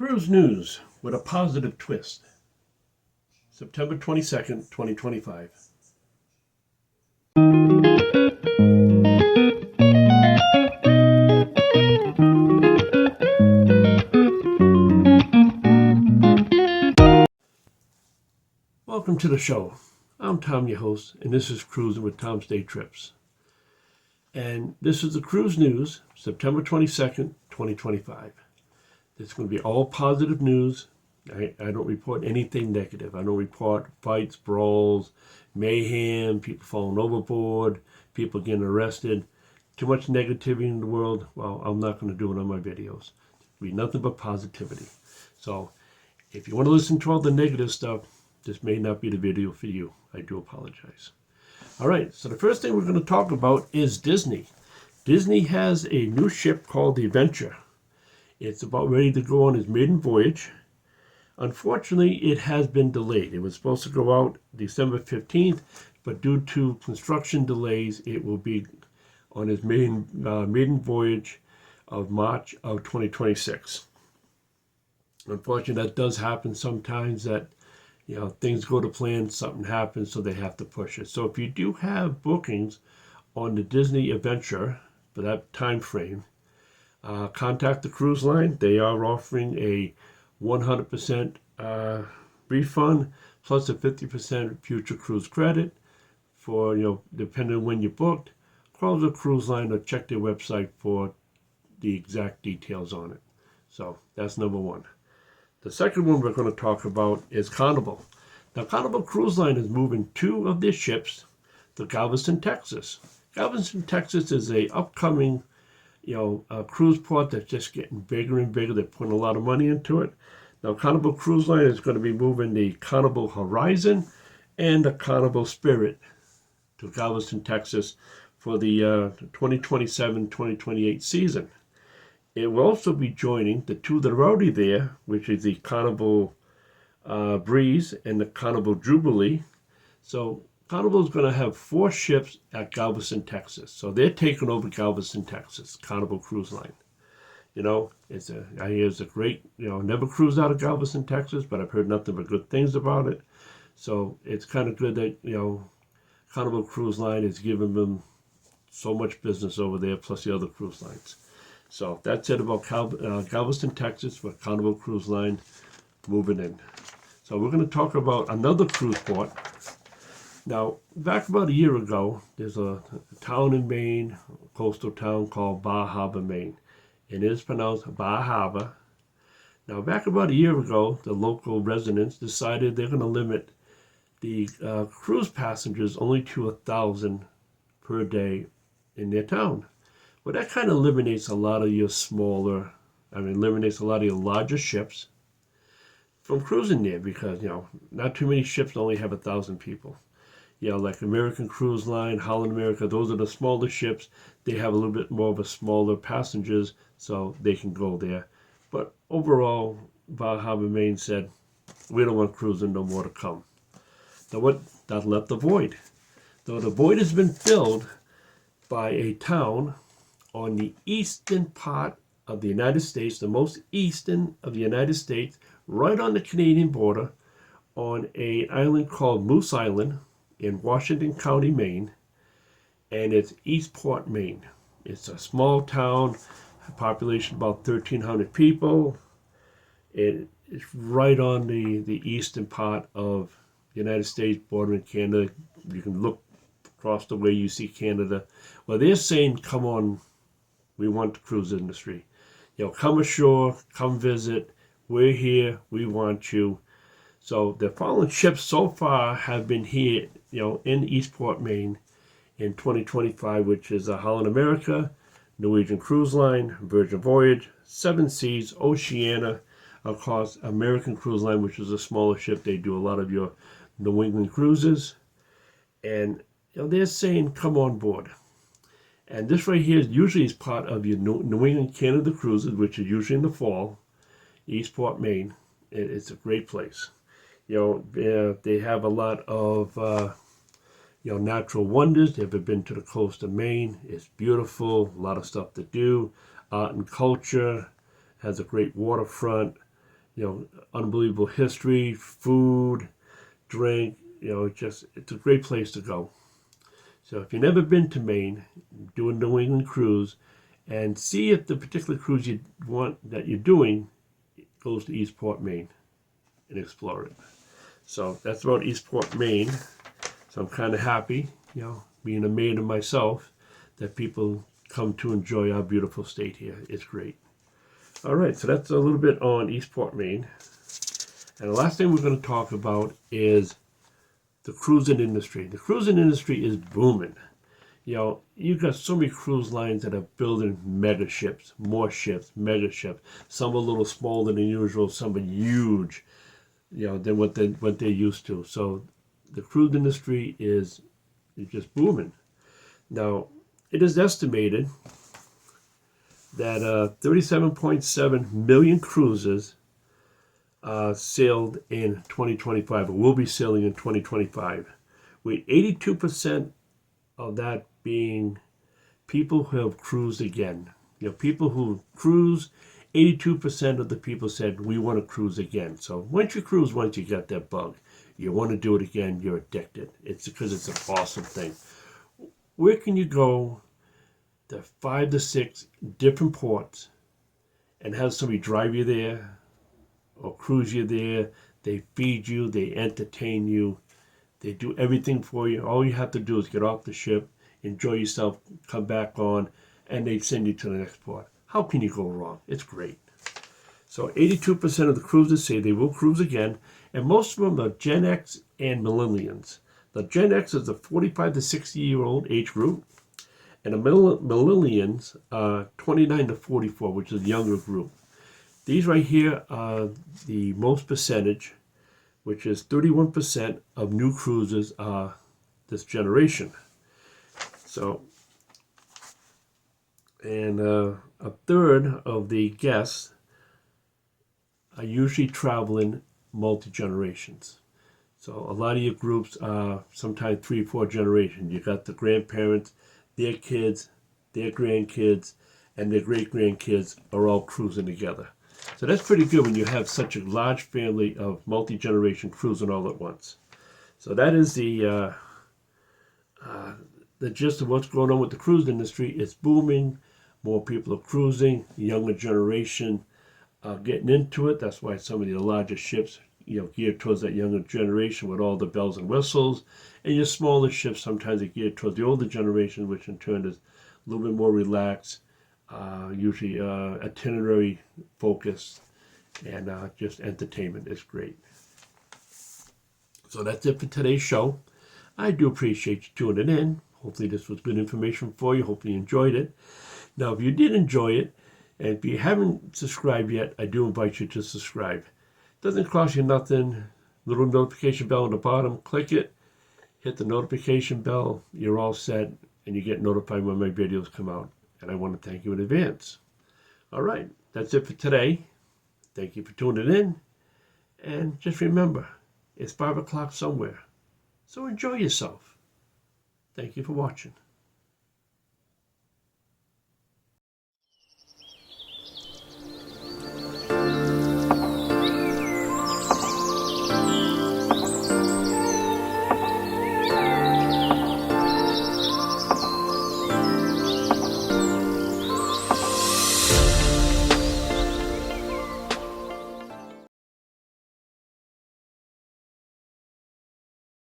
Cruise news with a positive twist. September 22nd, 2025. Welcome to the show. I'm Tom, your host, and this is Cruising with Tom's Day Trips. And this is the cruise news, September 22nd, 2025. It's going to be all positive news. I don't report anything negative. I don't report fights, brawls, mayhem, people falling overboard, people getting arrested. Too much negativity in the world. Well, I'm not going to do it on my videos. It'll be nothing but positivity. So if you want to listen to all the negative stuff, this may not be the video for you. I do apologize. All right, so the first thing we're going to talk about is Disney. Disney has a new ship called the Adventure. It's about ready to go on its maiden voyage. Unfortunately, it has been delayed. It was supposed to go out December 15th, but due to construction delays, it will be on its maiden voyage of March of 2026. Unfortunately, that does happen sometimes that, things go to plan, something happens, so they have to push it. So if you do have bookings on the Disney Adventure for that time frame, contact the cruise line. They are offering a 100% refund plus a 50% future cruise credit for, depending on when you booked. Call the cruise line or check their website for the exact details on it. So that's number one. The second one we're going to talk about is Carnival. Now, Carnival Cruise Line is moving 2 of their ships to Galveston, Texas. Galveston, Texas is a upcoming a cruise port that's just getting bigger and bigger. They're putting a lot of money into it. Now, Carnival Cruise Line is going to be moving the Carnival Horizon and the Carnival Spirit to Galveston, Texas for the 2027-2028 season. It will also be joining the 2 that are already there, which is the Carnival Breeze and the Carnival Jubilee. So Carnival is going to have 4 ships at Galveston, Texas. So they're taking over Galveston, Texas, Carnival Cruise Line. I hear it's a great, never cruised out of Galveston, Texas, but I've heard nothing but good things about it. So it's kind of good that, Carnival Cruise Line is giving them so much business over there, plus the other cruise lines. So that's it about Galveston, Texas for Carnival Cruise Line moving in. So we're going to talk about another cruise port. Now, back about a year ago, there's a town in Maine, a coastal town called Bar Harbor, Maine. It is pronounced Bar Harbor. Now, back about a year ago, the local residents decided they're going to limit the cruise passengers only to 1,000 per day in their town. Well, that kind of eliminates a lot of your eliminates a lot of your larger ships from cruising there because, not too many ships only have 1,000 people. Like American Cruise Line, Holland America, those are the smaller ships. They have a little bit more of a smaller passengers, so they can go there. But overall, Bar Harbor, Maine said, we don't want cruising no more to come. Now that left the void. So the void has been filled by a town on the eastern part of the United States, the most eastern of the United States, right on the Canadian border, on an island called Moose Island in Washington County, Maine, and it's Eastport, Maine. It's a small town, population about 1,300 people. It's right on the eastern part of the United States, bordering Canada. You can look across the way, you see Canada. Well, they're saying, come on, we want the cruise industry. Come ashore, come visit. We're here, we want you. So the following ships so far have been here, in Eastport, Maine in 2025, which is a Holland America, Norwegian Cruise Line, Virgin Voyage, Seven Seas, Oceania, of course, American Cruise Line, which is a smaller ship. They do a lot of your New England cruises. And they're saying, come on board. And this right here usually is part of your New England Canada cruises, which is usually in the fall, Eastport, Maine. It's a great place. They have a lot of, natural wonders. If you've been to the coast of Maine, it's beautiful, a lot of stuff to do. Art and culture, has a great waterfront. unbelievable history, food, drink. It's a great place to go. So if you've never been to Maine, do a New England cruise and see if the particular cruise you want that you're doing goes to Eastport, Maine, and explore it. So that's about Eastport, Maine. So I'm kind of happy, being a Mainer myself, that people come to enjoy our beautiful state here. It's great. All right, so that's a little bit on Eastport, Maine. And the last thing we're going to talk about is the cruising industry. The cruising industry is booming. You've got so many cruise lines that are building mega ships, more ships, mega ships. Some are a little smaller than usual, some are huge, than what they're used to. So the cruise industry is just booming. Now, it is estimated that 37.7 million cruises sailed in 2025, or will be sailing in 2025, with 82% of that being people who have cruised again. People who cruise, 82% of the people said, we want to cruise again. So once you cruise once, you got that bug. You want to do it again, you're addicted. It's because it's an awesome thing. Where can you go to 5 to 6 different ports and have somebody drive you there or cruise you there? They feed you, they entertain you, they do everything for you. All you have to do is get off the ship, enjoy yourself, come back on, and they send you to the next port. How can you go wrong? It's great. So 82% of the cruisers say they will cruise again, and most of them are Gen X and millennials. The Gen X is the 45 to 60-year-old age group, and the millennials are 29 to 44, which is a younger group. These right here are the most percentage, which is 31% of new cruisers are this generation. So, and a third of the guests are usually traveling multi-generations. So a lot of your groups are sometimes 3 or 4 generations. You got the grandparents, their kids, their grandkids, and their great-grandkids are all cruising together. So that's pretty good when you have such a large family of multi-generation cruising all at once. So that is the gist of what's going on with the cruise industry. It's booming. More people are cruising. The younger generation are getting into it. That's why some of the larger ships, geared towards that younger generation with all the bells and whistles. And your smaller ships sometimes are geared towards the older generation, which in turn is a little bit more relaxed, usually itinerary focused, and just entertainment is great. So that's it for today's show. I do appreciate you tuning in. Hopefully this was good information for you. Hopefully you enjoyed it. Now, if you did enjoy it, and if you haven't subscribed yet, I do invite you to subscribe. It doesn't cost you nothing. Little notification bell on the bottom. Click it. Hit the notification bell. You're all set, and you get notified when my videos come out. And I want to thank you in advance. All right, that's it for today. Thank you for tuning in. And just remember, it's 5 o'clock somewhere. So enjoy yourself. Thank you for watching.